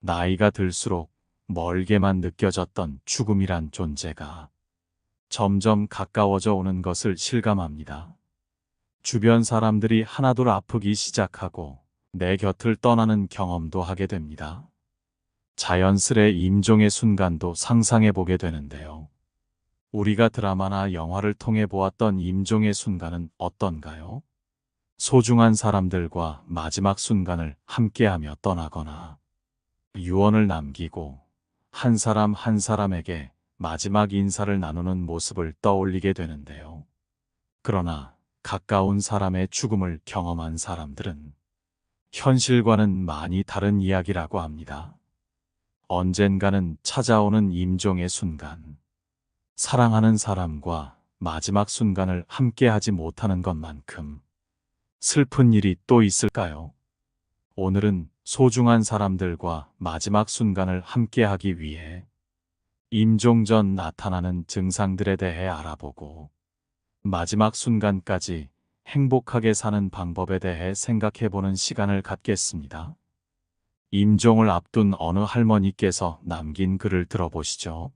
나이가 들수록 멀게만 느껴졌던 죽음이란 존재가 점점 가까워져 오는 것을 실감합니다. 주변 사람들이 하나둘 아프기 시작하고 내 곁을 떠나는 경험도 하게 됩니다. 자연스레 임종의 순간도 상상해 보게 되는데요. 우리가 드라마나 영화를 통해 보았던 임종의 순간은 어떤가요? 소중한 사람들과 마지막 순간을 함께하며 떠나거나 유언을 남기고 한 사람 한 사람에게 마지막 인사를 나누는 모습을 떠올리게 되는데요. 그러나 가까운 사람의 죽음을 경험한 사람들은 현실과는 많이 다른 이야기라고 합니다. 언젠가는 찾아오는 임종의 순간, 사랑하는 사람과 마지막 순간을 함께하지 못하는 것만큼 슬픈 일이 또 있을까요? 오늘은 소중한 사람들과 마지막 순간을 함께하기 위해 임종 전 나타나는 증상들에 대해 알아보고 마지막 순간까지 행복하게 사는 방법에 대해 생각해보는 시간을 갖겠습니다. 임종을 앞둔 어느 할머니께서 남긴 글을 들어보시죠.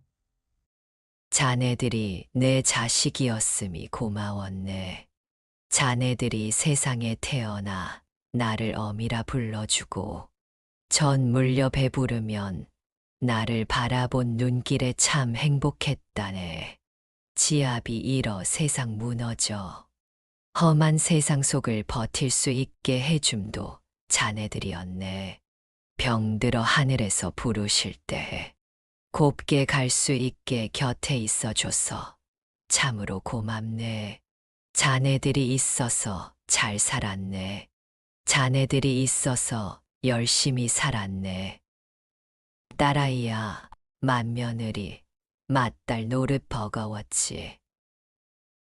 자네들이 내 자식이었음이 고마웠네. 자네들이 세상에 태어나 나를 어미라 불러주고 전 물려 배부르면 나를 바라본 눈길에 참 행복했다네. 지압이 일어 세상 무너져 험한 세상 속을 버틸 수 있게 해줌도 자네들이었네. 병들어 하늘에서 부르실 때 곱게 갈 수 있게 곁에 있어줘서 참으로 고맙네. 자네들이 있어서 잘 살았네. 자네들이 있어서 열심히 살았네. 딸아이야, 맏며느리, 맏딸 노릇 버거웠지.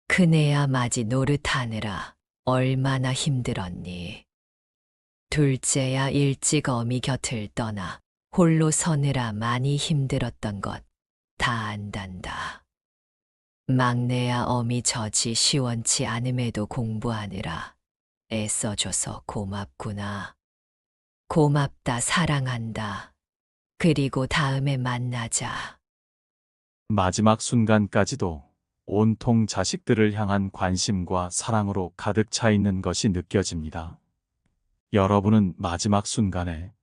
큰애야 맞이 노릇하느라 얼마나 힘들었니. 둘째야 일찍 어미 곁을 떠나 홀로 서느라 많이 힘들었던 것 다 안단다. 막내야 어미 젖이 시원치 않음에도 공부하느라 애써줘서 고맙구나. 고맙다, 사랑한다. 그리고 다음에 만나자. 마지막 순간까지도 온통 자식들을 향한 관심과 사랑으로 가득 차 있는 것이 느껴집니다. 여러분은 마지막 순간에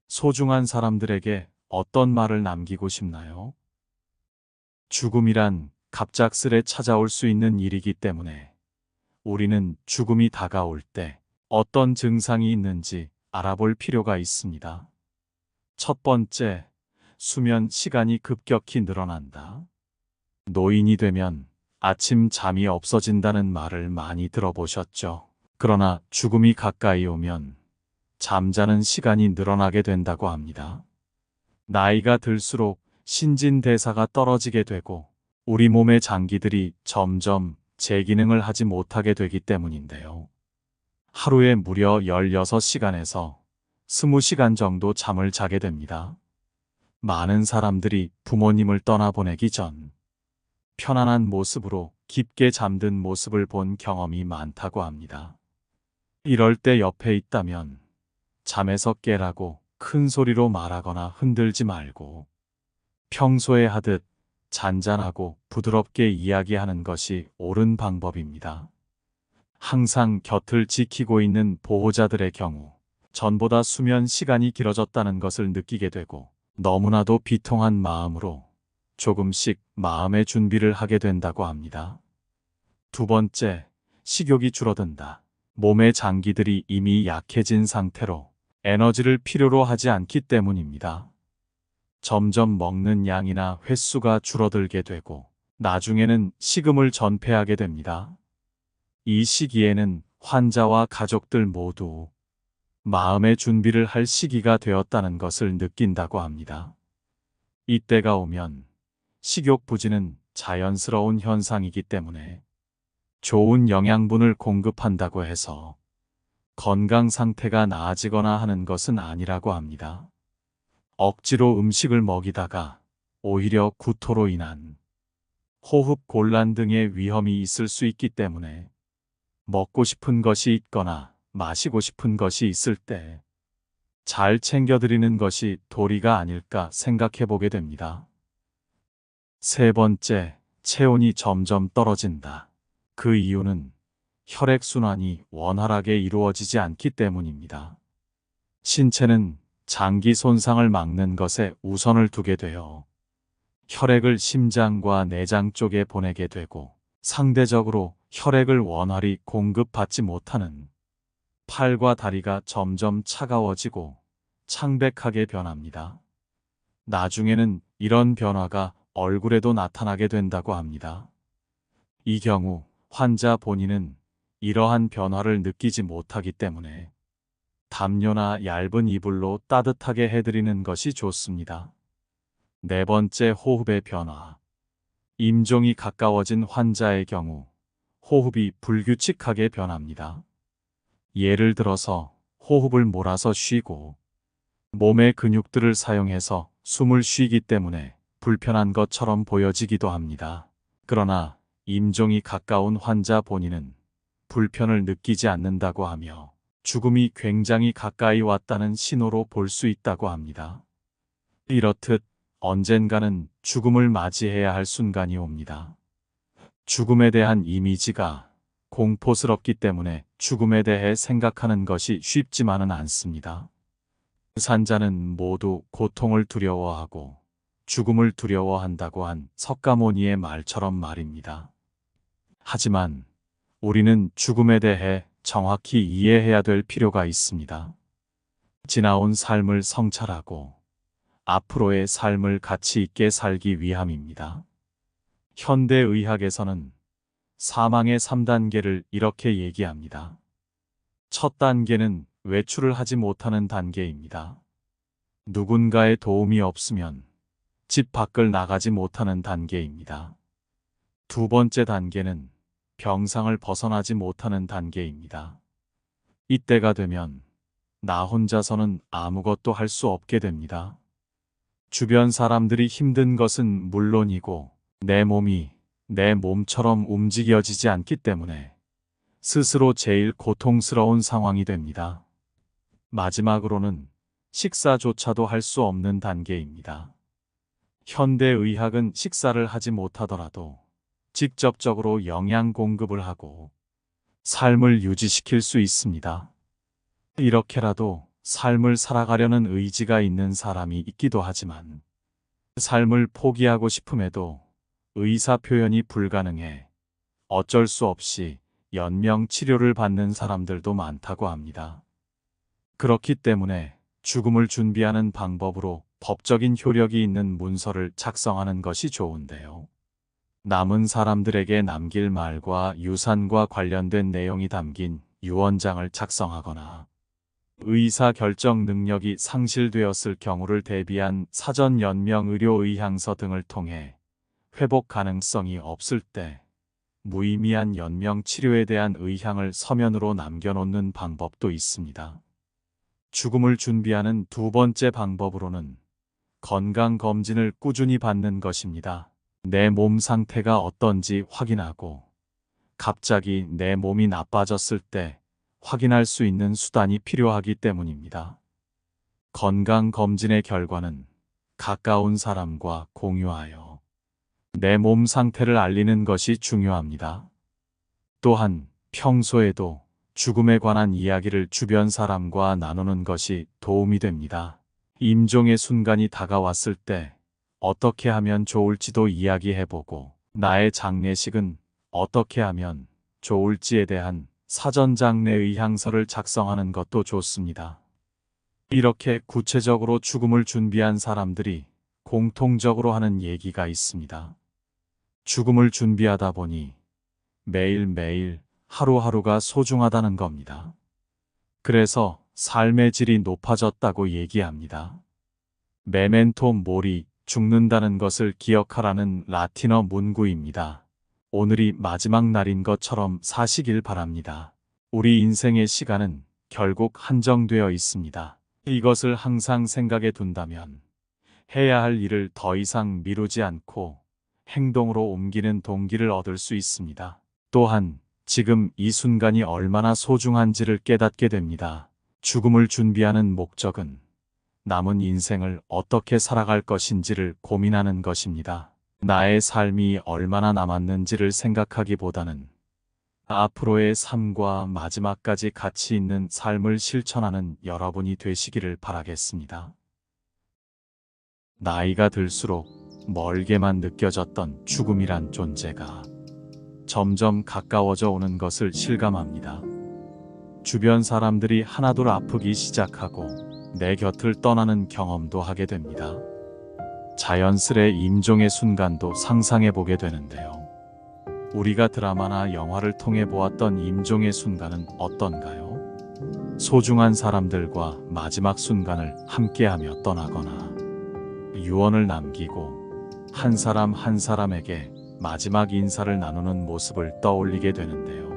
소중한 사람들에게 어떤 말을 남기고 싶나요? 죽음이란 갑작스레 찾아올 수 있는 일이기 때문에 우리는 죽음이 다가올 때 어떤 증상이 있는지 알아볼 필요가 있습니다. 첫 번째, 수면 시간이 급격히 늘어난다. 노인이 되면 아침 잠이 없어진다는 말을 많이 들어보셨죠? 그러나 죽음이 가까이 오면 잠자는 시간이 늘어나게 된다고 합니다. 나이가 들수록 신진대사가 떨어지게 되고 우리 몸의 장기들이 점점 재기능을 하지 못하게 되기 때문인데요. 하루에 무려 16시간에서 20시간 정도 잠을 자게 됩니다. 많은 사람들이 부모님을 떠나보내기 전 편안한 모습으로 깊게 잠든 모습을 본 경험이 많다고 합니다. 이럴 때 옆에 있다면 잠에서 깨라고 큰 소리로 말하거나 흔들지 말고 평소에 하듯 잔잔하고 부드럽게 이야기하는 것이 옳은 방법입니다. 항상 곁을 지키고 있는 보호자들의 경우 전보다 수면 시간이 길어졌다는 것을 느끼게 되고 너무나도 비통한 마음으로 조금씩 마음의 준비를 하게 된다고 합니다. 두 번째, 식욕이 줄어든다. 몸의 장기들이 이미 약해진 상태로 에너지를 필요로 하지 않기 때문입니다. 점점 먹는 양이나 횟수가 줄어들게 되고 나중에는 식음을 전폐하게 됩니다. 이 시기에는 환자와 가족들 모두 마음의 준비를 할 시기가 되었다는 것을 느낀다고 합니다. 이때가 오면 식욕 부진은 자연스러운 현상이기 때문에 좋은 영양분을 공급한다고 해서 건강 상태가 나아지거나 하는 것은 아니라고 합니다. 억지로 음식을 먹이다가 오히려 구토로 인한 호흡 곤란 등의 위험이 있을 수 있기 때문에 먹고 싶은 것이 있거나 마시고 싶은 것이 있을 때 잘 챙겨드리는 것이 도리가 아닐까 생각해 보게 됩니다. 세 번째, 체온이 점점 떨어진다. 그 이유는 혈액순환이 원활하게 이루어지지 않기 때문입니다. 신체는 장기 손상을 막는 것에 우선을 두게 되어 혈액을 심장과 내장 쪽에 보내게 되고, 상대적으로 혈액을 원활히 공급받지 못하는 팔과 다리가 점점 차가워지고 창백하게 변합니다. 나중에는 이런 변화가 얼굴에도 나타나게 된다고 합니다. 이 경우 환자 본인은 이러한 변화를 느끼지 못하기 때문에 담요나 얇은 이불로 따뜻하게 해드리는 것이 좋습니다. 네 번째, 호흡의 변화. 임종이 가까워진 환자의 경우 호흡이 불규칙하게 변합니다. 예를 들어서 호흡을 몰아서 쉬고 몸의 근육들을 사용해서 숨을 쉬기 때문에 불편한 것처럼 보여지기도 합니다. 그러나 임종이 가까운 환자 본인은 불편을 느끼지 않는다고 하며 죽음이 굉장히 가까이 왔다는 신호로 볼 수 있다고 합니다. 이렇듯 언젠가는 죽음을 맞이해야 할 순간이 옵니다. 죽음에 대한 이미지가 공포스럽기 때문에 죽음에 대해 생각하는 것이 쉽지만은 않습니다. 산자는 모두 고통을 두려워하고 죽음을 두려워한다고 한 석가모니의 말처럼 말입니다. 하지만 우리는 죽음에 대해 정확히 이해해야 될 필요가 있습니다. 지나온 삶을 성찰하고 앞으로의 삶을 가치 있게 살기 위함입니다. 현대의학에서는 사망의 3단계를 이렇게 얘기합니다. 첫 단계는 외출을 하지 못하는 단계입니다. 누군가의 도움이 없으면 집 밖을 나가지 못하는 단계입니다. 두 번째 단계는 병상을 벗어나지 못하는 단계입니다. 이때가 되면 나 혼자서는 아무것도 할 수 없게 됩니다. 주변 사람들이 힘든 것은 물론이고 내 몸이 내 몸처럼 움직여지지 않기 때문에 스스로 제일 고통스러운 상황이 됩니다. 마지막으로는 식사조차도 할 수 없는 단계입니다. 현대의학은 식사를 하지 못하더라도 직접적으로 영양 공급을 하고 삶을 유지시킬 수 있습니다. 이렇게라도 삶을 살아가려는 의지가 있는 사람이 있기도 하지만 삶을 포기하고 싶음에도 의사 표현이 불가능해 어쩔 수 없이 연명 치료를 받는 사람들도 많다고 합니다. 그렇기 때문에 죽음을 준비하는 방법으로 법적인 효력이 있는 문서를 작성하는 것이 좋은데요. 남은 사람들에게 남길 말과 유산과 관련된 내용이 담긴 유언장을 작성하거나 의사 결정 능력이 상실되었을 경우를 대비한 사전 연명 의료 의향서 등을 통해 회복 가능성이 없을 때 무의미한 연명 치료에 대한 의향을 서면으로 남겨놓는 방법도 있습니다. 죽음을 준비하는 두 번째 방법으로는 건강검진을 꾸준히 받는 것입니다. 내 몸 상태가 어떤지 확인하고 갑자기 내 몸이 나빠졌을 때 확인할 수 있는 수단이 필요하기 때문입니다. 건강검진의 결과는 가까운 사람과 공유하여 내 몸 상태를 알리는 것이 중요합니다. 또한 평소에도 죽음에 관한 이야기를 주변 사람과 나누는 것이 도움이 됩니다. 임종의 순간이 다가왔을 때 어떻게 하면 좋을지도 이야기해보고 나의 장례식은 어떻게 하면 좋을지에 대한 사전 장례 의향서를 작성하는 것도 좋습니다. 이렇게 구체적으로 죽음을 준비한 사람들이 공통적으로 하는 얘기가 있습니다. 죽음을 준비하다 보니 매일매일 하루하루가 소중하다는 겁니다. 그래서 삶의 질이 높아졌다고 얘기합니다. 메멘토 모리, 죽는다는 것을 기억하라는 라틴어 문구입니다. 오늘이 마지막 날인 것처럼 사시길 바랍니다. 우리 인생의 시간은 결국 한정되어 있습니다. 이것을 항상 생각해 둔다면 해야 할 일을 더 이상 미루지 않고 행동으로 옮기는 동기를 얻을 수 있습니다. 또한 지금 이 순간이 얼마나 소중한지를 깨닫게 됩니다. 죽음을 준비하는 목적은 남은 인생을 어떻게 살아갈 것인지를 고민하는 것입니다. 나의 삶이 얼마나 남았는지를 생각하기보다는 앞으로의 삶과 마지막까지 가치 있는 삶을 실천하는 여러분이 되시기를 바라겠습니다. 나이가 들수록 멀게만 느껴졌던 죽음이란 존재가 점점 가까워져 오는 것을 실감합니다. 주변 사람들이 하나둘 아프기 시작하고 내 곁을 떠나는 경험도 하게 됩니다. 자연스레 임종의 순간도 상상해 보게 되는데요. 우리가 드라마나 영화를 통해 보았던 임종의 순간은 어떤가요? 소중한 사람들과 마지막 순간을 함께하며 떠나거나 유언을 남기고 한 사람 한 사람에게 마지막 인사를 나누는 모습을 떠올리게 되는데요.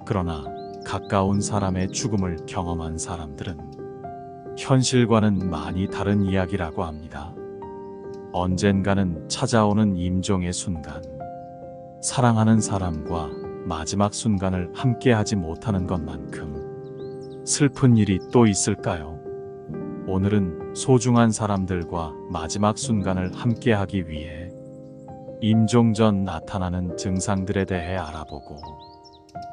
그러나 가까운 사람의 죽음을 경험한 사람들은 현실과는 많이 다른 이야기라고 합니다. 언젠가는 찾아오는 임종의 순간, 사랑하는 사람과 마지막 순간을 함께하지 못하는 것만큼 슬픈 일이 또 있을까요? 오늘은 소중한 사람들과 마지막 순간을 함께하기 위해 임종 전 나타나는 증상들에 대해 알아보고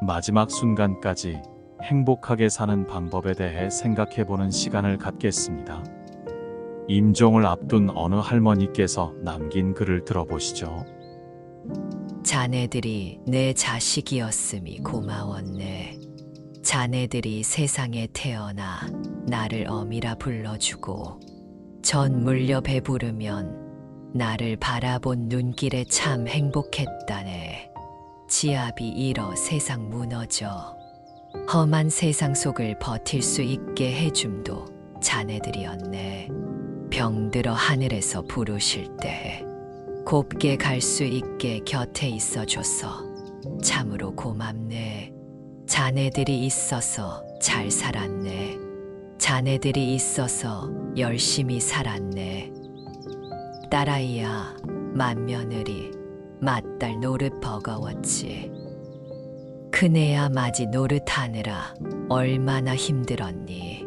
마지막 순간까지 행복하게 사는 방법에 대해 생각해보는 시간을 갖겠습니다. 임종을 앞둔 어느 할머니께서 남긴 글을 들어보시죠. 자네들이 내 자식이었음이 고마웠네. 자네들이 세상에 태어나 나를 어미라 불러주고 전 물려 배부르면 나를 바라본 눈길에 참 행복했다네. 지압이 일어 세상 무너져 험한 세상 속을 버틸 수 있게 해줌도 자네들이었네. 병들어 하늘에서 부르실 때 곱게 갈 수 있게 곁에 있어줘서 참으로 고맙네. 자네들이 있어서 잘 살았네. 자네들이 있어서 열심히 살았네. 딸아이야, 맏며느리, 맏딸 노릇 버거웠지. 큰애야 맞이 노릇하느라 얼마나 힘들었니.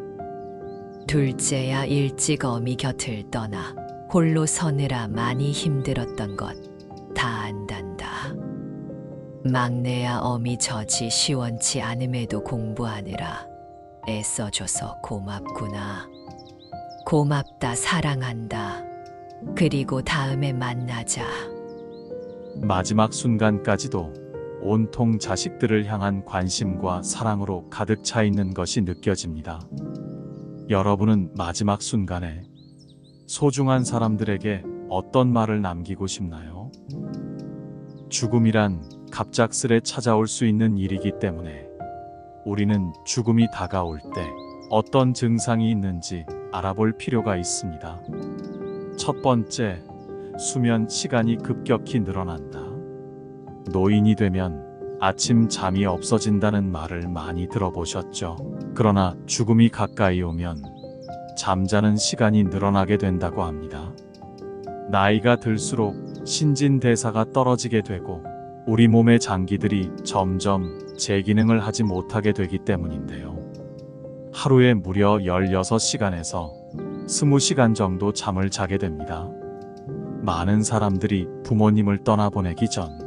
둘째야 일찍 어미 곁을 떠나 홀로 서느라 많이 힘들었던 것 다 안단다. 막내야 어미 젖이 시원치 않음에도 공부하느라 애써줘서 고맙구나. 고맙다, 사랑한다. 그리고 다음에 만나자. 마지막 순간까지도 온통 자식들을 향한 관심과 사랑으로 가득 차 있는 것이 느껴집니다. 여러분은 마지막 순간에 소중한 사람들에게 어떤 말을 남기고 싶나요? 죽음이란 갑작스레 찾아올 수 있는 일이기 때문에 우리는 죽음이 다가올 때 어떤 증상이 있는지 알아볼 필요가 있습니다. 첫 번째, 수면 시간이 급격히 늘어난다. 노인이 되면 아침 잠이 없어진다는 말을 많이 들어보셨죠? 그러나 죽음이 가까이 오면 잠자는 시간이 늘어나게 된다고 합니다. 나이가 들수록 신진대사가 떨어지게 되고 우리 몸의 장기들이 점점 제 기능을 하지 못하게 되기 때문인데요. 하루에 무려 16시간에서 20시간 정도 잠을 자게 됩니다. 많은 사람들이 부모님을 떠나보내기 전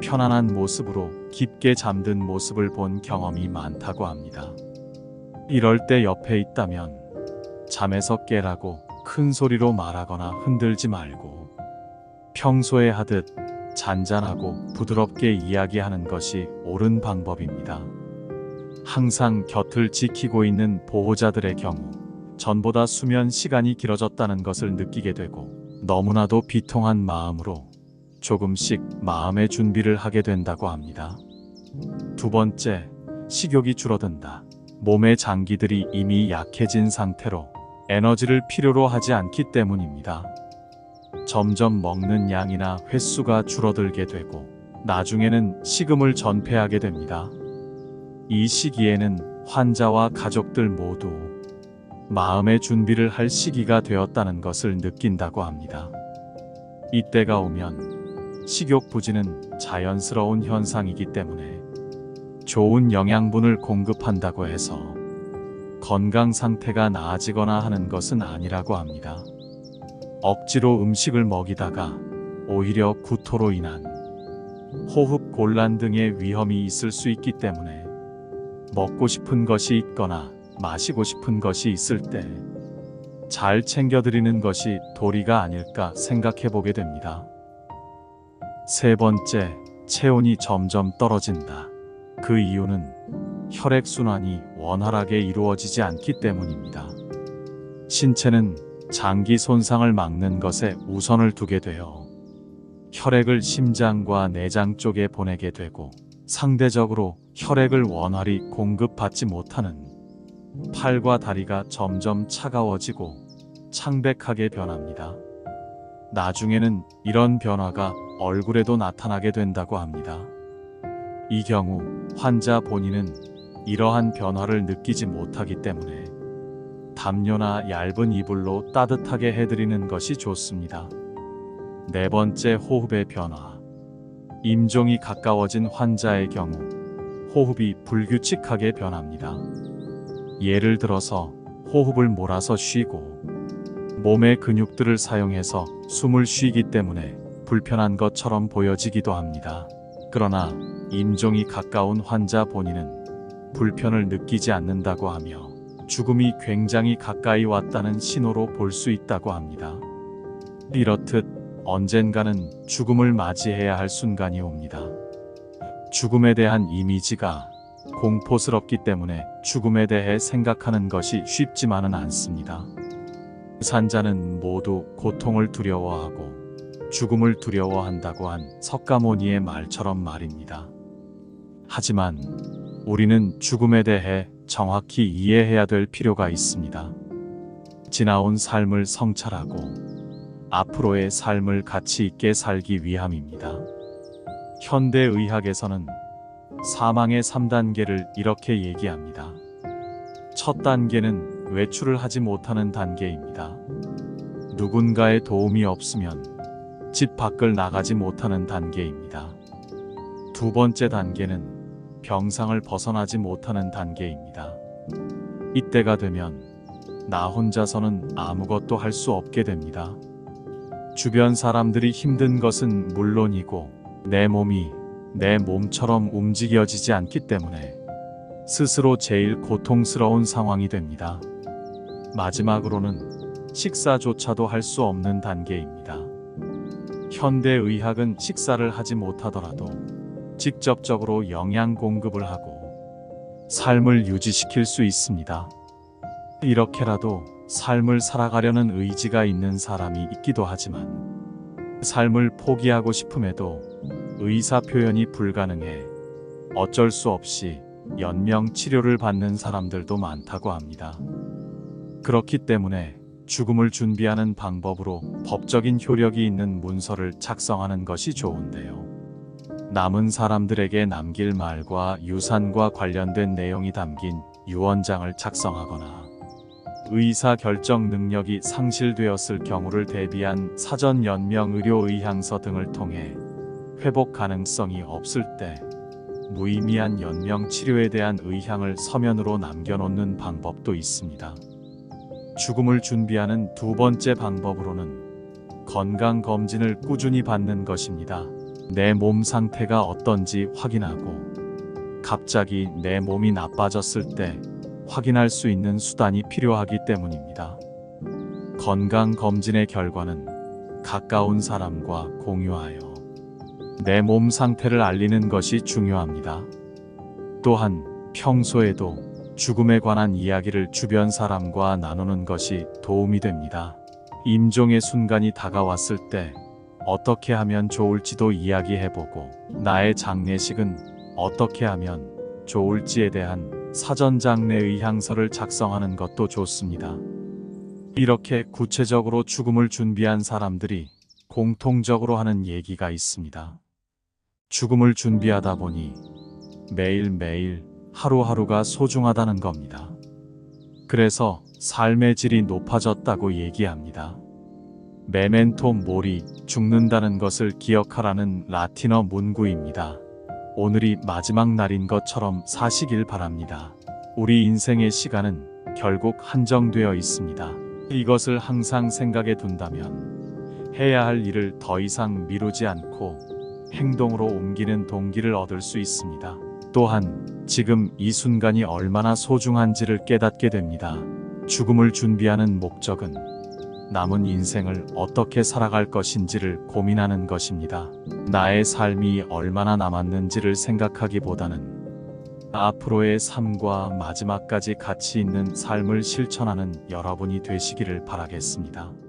편안한 모습으로 깊게 잠든 모습을 본 경험이 많다고 합니다. 이럴 때 옆에 있다면 잠에서 깨라고 큰 소리로 말하거나 흔들지 말고 평소에 하듯 잔잔하고 부드럽게 이야기하는 것이 옳은 방법입니다. 항상 곁을 지키고 있는 보호자들의 경우 전보다 수면 시간이 길어졌다는 것을 느끼게 되고 너무나도 비통한 마음으로 조금씩 마음의 준비를 하게 된다고 합니다. 두 번째, 식욕이 줄어든다. 몸의 장기들이 이미 약해진 상태로 에너지를 필요로 하지 않기 때문입니다. 점점 먹는 양이나 횟수가 줄어들게 되고 나중에는 식음을 전폐하게 됩니다. 이 시기에는 환자와 가족들 모두 마음의 준비를 할 시기가 되었다는 것을 느낀다고 합니다. 이때가 오면 식욕 부진은 자연스러운 현상이기 때문에 좋은 영양분을 공급한다고 해서 건강 상태가 나아지거나 하는 것은 아니라고 합니다. 억지로 음식을 먹이다가 오히려 구토로 인한 호흡 곤란 등의 위험이 있을 수 있기 때문에 먹고 싶은 것이 있거나 마시고 싶은 것이 있을 때 잘 챙겨드리는 것이 도리가 아닐까 생각해 보게 됩니다. 세 번째, 체온이 점점 떨어진다. 그 이유는 혈액순환이 원활하게 이루어지지 않기 때문입니다. 신체는 장기 손상을 막는 것에 우선을 두게 되어 혈액을 심장과 내장 쪽에 보내게 되고 상대적으로 혈액을 원활히 공급받지 못하는 팔과 다리가 점점 차가워지고 창백하게 변합니다. 나중에는 이런 변화가 얼굴에도 나타나게 된다고 합니다. 이 경우 환자 본인은 이러한 변화를 느끼지 못하기 때문에 담요나 얇은 이불로 따뜻하게 해드리는 것이 좋습니다. 네 번째, 호흡의 변화. 임종이 가까워진 환자의 경우 호흡이 불규칙하게 변합니다. 예를 들어서 호흡을 몰아서 쉬고 몸의 근육들을 사용해서 숨을 쉬기 때문에 불편한 것처럼 보여지기도 합니다. 그러나 임종이 가까운 환자 본인은 불편을 느끼지 않는다고 하며 죽음이 굉장히 가까이 왔다는 신호로 볼 수 있다고 합니다. 이렇듯 언젠가는 죽음을 맞이해야 할 순간이 옵니다. 죽음에 대한 이미지가 공포스럽기 때문에 죽음에 대해 생각하는 것이 쉽지만은 않습니다. 산자는 모두 고통을 두려워하고 죽음을 두려워한다고 한 석가모니의 말처럼 말입니다. 하지만 우리는 죽음에 대해 정확히 이해해야 될 필요가 있습니다. 지나온 삶을 성찰하고 앞으로의 삶을 가치 있게 살기 위함입니다. 현대의학에서는 사망의 3단계를 이렇게 얘기합니다. 첫 단계는 외출을 하지 못하는 단계입니다. 누군가의 도움이 없으면 집 밖을 나가지 못하는 단계입니다. 두 번째 단계는 병상을 벗어나지 못하는 단계입니다. 이때가 되면 나 혼자서는 아무것도 할 수 없게 됩니다. 주변 사람들이 힘든 것은 물론이고 내 몸이 내 몸처럼 움직여지지 않기 때문에 스스로 제일 고통스러운 상황이 됩니다. 마지막으로는 식사조차도 할 수 없는 단계입니다. 현대의학은 식사를 하지 못하더라도 직접적으로 영양 공급을 하고 삶을 유지시킬 수 있습니다. 이렇게라도 삶을 살아가려는 의지가 있는 사람이 있기도 하지만 삶을 포기하고 싶음에도 의사 표현이 불가능해 어쩔 수 없이 연명 치료를 받는 사람들도 많다고 합니다. 그렇기 때문에 죽음을 준비하는 방법으로 법적인 효력이 있는 문서를 작성하는 것이 좋은데요. 남은 사람들에게 남길 말과 유산과 관련된 내용이 담긴 유언장을 작성하거나 의사 결정 능력이 상실되었을 경우를 대비한 사전 연명 의료 의향서 등을 통해 회복 가능성이 없을 때 무의미한 연명 치료에 대한 의향을 서면으로 남겨놓는 방법도 있습니다. 죽음을 준비하는 두 번째 방법으로는 건강검진을 꾸준히 받는 것입니다. 내 몸 상태가 어떤지 확인하고 갑자기 내 몸이 나빠졌을 때 확인할 수 있는 수단이 필요하기 때문입니다. 건강검진의 결과는 가까운 사람과 공유하여 내 몸 상태를 알리는 것이 중요합니다. 또한 평소에도 죽음에 관한 이야기를 주변 사람과 나누는 것이 도움이 됩니다. 임종의 순간이 다가왔을 때 어떻게 하면 좋을지도 이야기해보고 나의 장례식은 어떻게 하면 좋을지에 대한 사전 장례 의향서를 작성하는 것도 좋습니다. 이렇게 구체적으로 죽음을 준비한 사람들이 공통적으로 하는 얘기가 있습니다. 죽음을 준비하다 보니 매일매일 하루하루가 소중하다는 겁니다. 그래서 삶의 질이 높아졌다고 얘기합니다. 메멘토 모리, 죽는다는 것을 기억하라는 라틴어 문구입니다. 오늘이 마지막 날인 것처럼 사시길 바랍니다. 우리 인생의 시간은 결국 한정되어 있습니다. 이것을 항상 생각해 둔다면 해야 할 일을 더 이상 미루지 않고 행동으로 옮기는 동기를 얻을 수 있습니다. 또한 지금 이 순간이 얼마나 소중한지를 깨닫게 됩니다. 죽음을 준비하는 목적은 남은 인생을 어떻게 살아갈 것인지를 고민하는 것입니다. 나의 삶이 얼마나 남았는지를 생각하기보다는 앞으로의 삶과 마지막까지 가치 있는 삶을 실천하는 여러분이 되시기를 바라겠습니다.